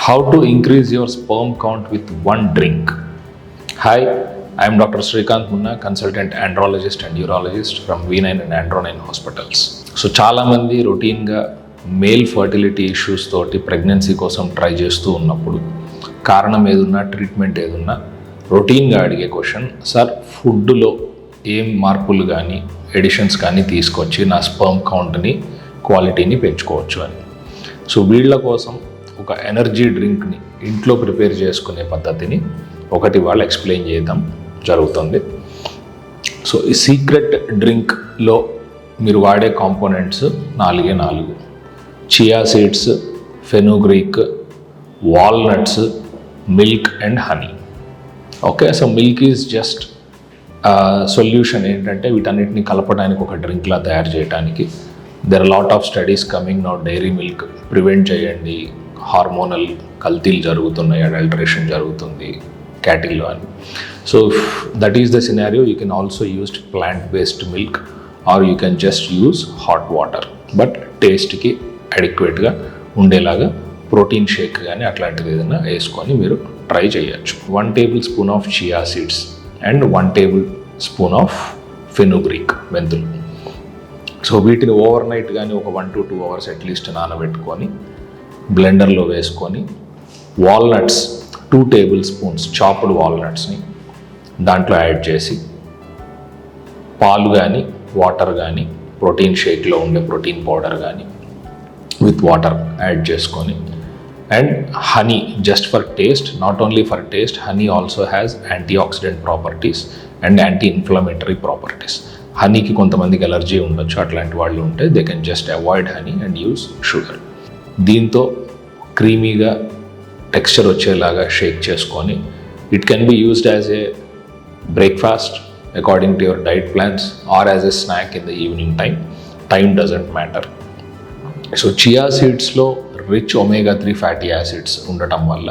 How to increase your sperm count with one drink? Hi, I am Dr. Srikanth Munna, consultant andrologist and urologist from V9 and Andro9 hospitals. So చాలామంది రొటీన్గా male fertility issues తోటి pregnancy కోసం try చేస్తూ ఉన్నప్పుడు కారణం ఏదున్నా treatment ఏదున్నా రొటీన్గా అడిగే క్వశ్చన్, సార్ ఫుడ్లో ఏం మార్పులు కానీ ఎడిషన్స్ కానీ తీసుకొచ్చి నా స్పర్మ్ కౌంట్ని క్వాలిటీని పెంచుకోవచ్చు అని. సో వీళ్ళ కోసం ఒక ఎనర్జీ డ్రింక్ని ఇంట్లో ప్రిపేర్ చేసుకునే పద్ధతిని ఒకటి వాళ్ళు ఎక్స్ప్లెయిన్ చేయడం జరుగుతుంది. సో ఈ సీక్రెట్ డ్రింక్లో మీరు వాడే components 4 chia seeds, fenugreek, walnuts, milk and honey. Okay, so milk is just solution. ఏంటంటే వీటన్నిటిని కలపడానికి ఒక డ్రింక్లా తయారు చేయడానికి. There are lot of studies coming now. Dairy milk prevent చేయండి, హార్మోనల్ కల్తీలు జరుగుతున్నాయి, అడల్టరేషన్ జరుగుతుంది క్యాటిల్లో అని. So that is the scenario. You can also use plant based milk or you can just use hot water. But టేస్ట్కి అడిక్వేట్గా ఉండేలాగా protein shake కానీ అట్లాంటిది ఏదైనా వేసుకొని మీరు ట్రై చేయొచ్చు. 1 table spoon of chia seeds and 1 table spoon of fenugreek, మెంతులు. సో వీటిని ఓవర్ నైట్ కానీ ఒక 1 to 2 hours అట్లీస్ట్ నానబెట్టుకొని బ్లెండర్లో వేసుకొని వాల్నట్స్ 2 టేబుల్ స్పూన్స్ చాప్డ్ వాల్నట్స్ని దాంట్లో యాడ్ చేసి పాలు కానీ వాటర్ కానీ ప్రోటీన్ షేక్లో ఉండే ప్రోటీన్ పౌడర్ కానీ విత్ వాటర్ యాడ్ చేసుకొని and honey just for taste, not only for taste, honey also has antioxidant properties and anti inflammatory properties. హనీకి కొంతమందికి ఎలర్జీ ఉండొచ్చు, అట్లాంటి వాళ్ళు ఉంటే they can just avoid honey and use sugar. దీంతో క్రీమీగా texture వచ్చేలాగా షేక్ చేసుకొని it can be used as a breakfast according to your diet plans or as a snack in the evening time doesn't matter. So chia సీడ్స్లో rich omega-3 fatty acids ఉండటం వల్ల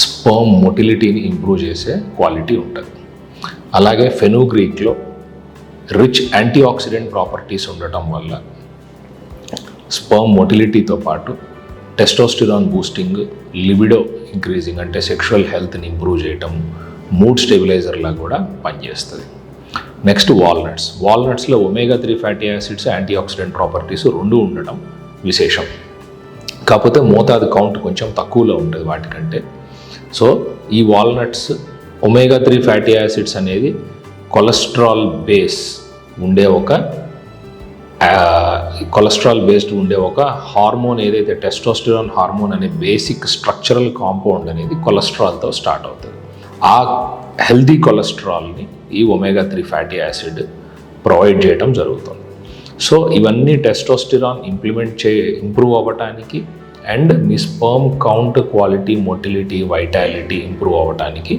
sperm మొటిలిటీని improve చేసే quality ఉంటుంది. అలాగే ఫెనుగ్రీక్లో rich antioxidant properties ఉండటం వల్ల స్పర్మ్ మొటిలిటీతో పాటు టెస్టోస్టిరాన్ బూస్టింగ్, లిబిడో ఇంక్రీజింగ్ అంటే సెక్షువల్ హెల్త్ని ఇంప్రూవ్ చేయటం, మూడ్ స్టెబిలైజర్లా కూడా పనిచేస్తుంది. నెక్స్ట్ వాల్నట్స్లో omega-3 fatty acids, antioxidant properties 2 ఉండటం విశేషం. కాకపోతే మోతాదు కౌంట్ కొంచెం తక్కువలో ఉంటుంది వాటికంటే. సో ఈ వాల్నట్స్ omega-3 ఫ్యాటీ యాసిడ్స్ అనేది కొలెస్ట్రాల్ బేస్డ్ ఉండే ఒక హార్మోన్, ఏదైతే టెస్టోస్టిరాన్ హార్మోన్ అనే బేసిక్ స్ట్రక్చరల్ కాంపౌండ్ అనేది కొలెస్ట్రాల్తో స్టార్ట్ అవుతుంది. ఆ హెల్దీ కొలెస్ట్రాల్ని ఈ omega-3 ఫ్యాటీ యాసిడ్ ప్రొవైడ్ చేయడం జరుగుతుంది. సో ఇవన్నీ టెస్టోస్టిరాన్ ఇంప్రూవ్ అవ్వటానికి and me sperm count quality, motility, vitality improve అవ్వటానికి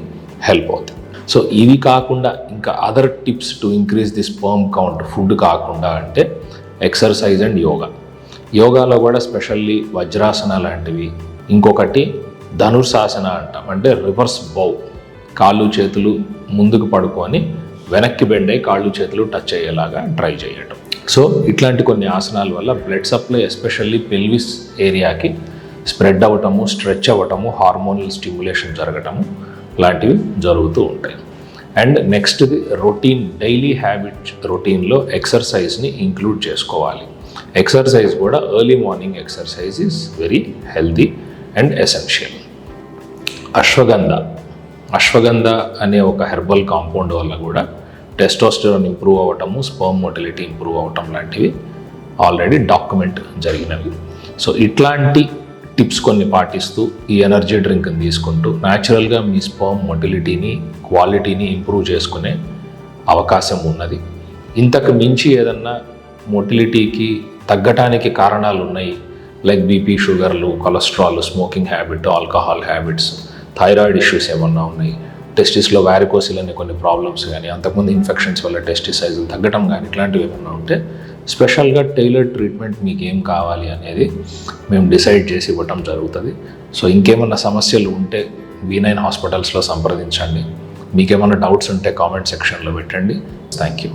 హెల్ప్ అవుతుంది. సో ఇవి కాకుండా ఇంకా other tips to increase the sperm count food కాకుండా అంటే ఎక్సర్సైజ్ అండ్ యోగాలో కూడా స్పెషల్లీ వజ్రాసన లాంటివి. ఇంకొకటి ధనుర్సాసన అంటాం, అంటే రివర్స్ బౌ, కాళ్ళు చేతులు ముందుకు పడుకొని వెనక్కి బెండ్ అయ్యి కాళ్ళు చేతులు టచ్ అయ్యేలాగా ట్రై చేయటం. సో ఇట్లాంటి కొన్ని ఆసనాల వల్ల బ్లడ్ సప్లై ఎస్పెషల్లీ పెల్విస్ ఏరియాకి స్ప్రెడ్ అవ్వటము, స్ట్రెచ్ అవ్వటము, హార్మోనల్ స్టిమ్యులేషన్ జరగటము లాంటివి జరుగుతూ ఉంటాయి. అండ్ నెక్స్ట్ది డైలీ హ్యాబిట్ రొటీన్లో ఎక్సర్సైజ్ని ఇంక్లూడ్ చేసుకోవాలి. ఎక్సర్సైజ్ కూడా early morning exercise is very healthy and essential. Ashwagandha అనే ఒక హెర్బల్ కాంపౌండ్ వల్ల కూడా టెస్టోస్టెరాన్ ఇంప్రూవ్ అవ్వటము, స్పర్మ్ మొటిలిటీ ఇంప్రూవ్ అవ్వటం లాంటివి ఆల్రెడీ డాక్యుమెంట్ జరిగినవి. సో ఇట్లాంటి టిప్స్ కొన్ని పాటిస్తూ ఈ ఎనర్జీ డ్రింక్ని తీసుకుంటూ న్యాచురల్గా మీ స్పర్మ్ మొటిలిటీని, క్వాలిటీని ఇంప్రూవ్ చేసుకునే అవకాశం ఉన్నది. ఇంతకు మించి ఏదన్నా మొటిలిటీకి తగ్గటానికి కారణాలు ఉన్నాయి, లైక్ బీపీ, షుగర్లు, cholesterol, smoking habit, alcohol habits, thyroid issues ఏమన్నా ఉన్నాయి, టెస్టిస్లో వ్యారికోసిల్ అనే కొన్ని ప్రాబ్లమ్స్ కానీ, అంతకుముందు ఇన్ఫెక్షన్స్ వల్ల టెస్టిస్ సైజులు తగ్గటం కానీ ఇట్లాంటివి ఏమన్నా ఉంటే స్పెషల్గా టైలర్డ్ ట్రీట్మెంట్ మీకు ఏం కావాలి అనేది మేము డిసైడ్ చేసి ఇవ్వటం జరుగుతుంది. సో ఇంకేమన్నా సమస్యలు ఉంటే V9 హాస్పిటల్స్లో సంప్రదించండి. మీకేమన్నా డౌట్స్ ఉంటే కామెంట్ సెక్షన్లో పెట్టండి. Thank you.